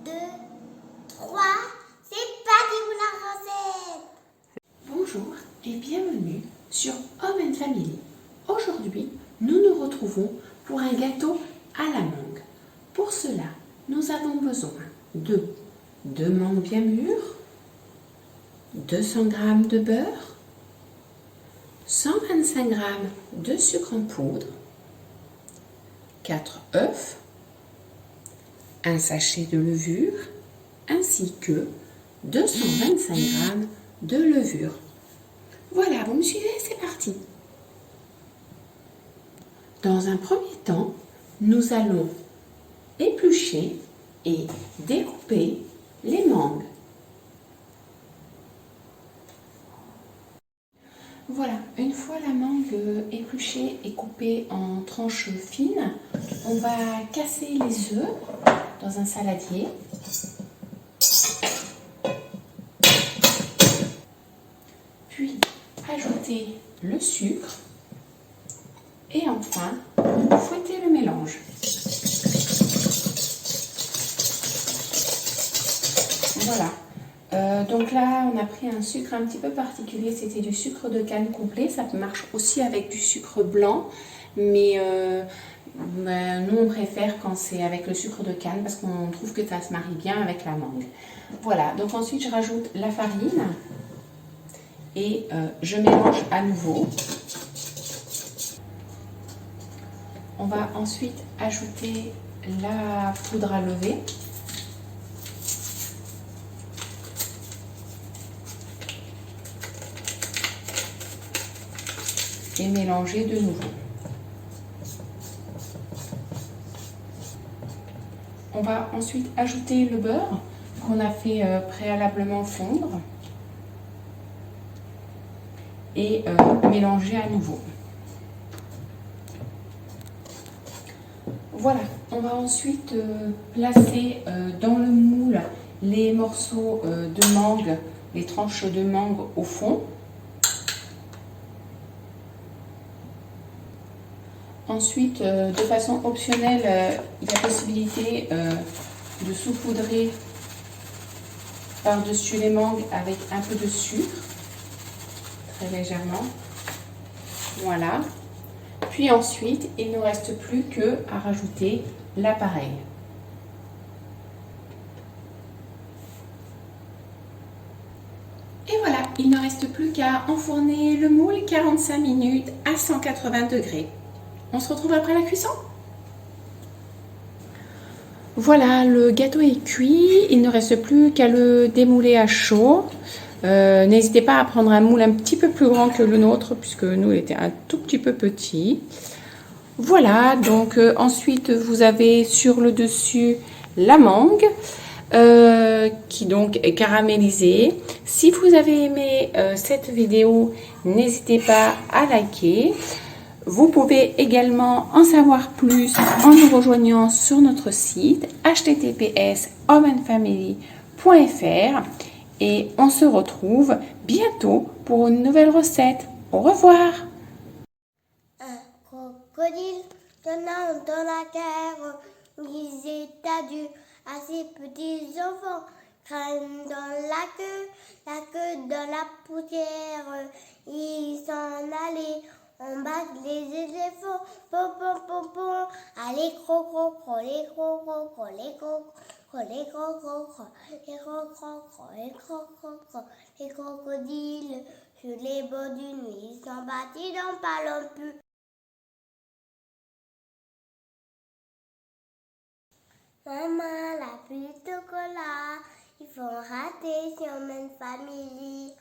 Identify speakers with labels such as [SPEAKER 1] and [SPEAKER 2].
[SPEAKER 1] 2, 3, c'est parti pour la recette.
[SPEAKER 2] Bonjour et bienvenue sur Home & Family. Aujourd'hui, nous nous retrouvons pour un gâteau à la mangue. Pour cela, nous avons besoin de 2 mangues bien mûres, 200 g de beurre, 125 g de sucre en poudre, 4 œufs, un sachet de levure ainsi que 225 g de levure. Voilà, vous me suivez, c'est parti. Dans un premier temps, nous allons éplucher et découper les mangues. Voilà, une fois la mangue épluchée et coupée en tranches fines, on va casser les œufs dans un saladier. Puis ajouter le sucre et enfin fouetter le mélange. Voilà. Donc là, on a pris un sucre un petit peu particulier, c'était du sucre de canne complet. Ça marche aussi avec du sucre blanc, mais nous on préfère quand c'est avec le sucre de canne parce qu'on trouve que ça se marie bien avec la mangue. Voilà, donc ensuite je rajoute la farine et je mélange à nouveau. On va ensuite ajouter la poudre à lever. Et mélanger de nouveau. On va ensuite ajouter le beurre qu'on a fait préalablement fondre et mélanger à nouveau. Voilà, on va ensuite placer dans le moule les morceaux de mangue, les tranches de mangue au fond. Ensuite, de façon optionnelle, il y a possibilité de saupoudrer par-dessus les mangues avec un peu de sucre, très légèrement. Voilà. Puis ensuite, il ne reste plus qu'à rajouter l'appareil. Et voilà, il ne reste plus qu'à enfourner le moule 45 minutes à 180 degrés. On se retrouve après la cuisson. Voilà, le gâteau est cuit, il ne reste plus qu'à le démouler à chaud. N'hésitez pas à prendre un moule un petit peu plus grand que le nôtre, puisque nous, il était un tout petit peu petit. Voilà, donc ensuite, vous avez sur le dessus la mangue, qui donc est caramélisée. Si vous avez aimé cette vidéo, n'hésitez pas à liker. Vous pouvez également en savoir plus en nous rejoignant sur notre site https://homeandfamily.fr et on se retrouve bientôt pour une nouvelle recette. Au revoir.
[SPEAKER 1] Un crocodile tenant dans la terre disait adieu à ses petits enfants. Crâne dans la queue dans la poussière. Ils s'en allaient. On bat les éléphants, pom pom pom pom. Allez cro cro cro, les cro cro cro, les cro cro, les cro cro cro, les cro cro cro, les cro cro cro. Les crocodiles sur les bords du Nil s'en battent, ils n'en parlent plus. Maman, la pluie de chocolat, ils font rater sur Home & Family.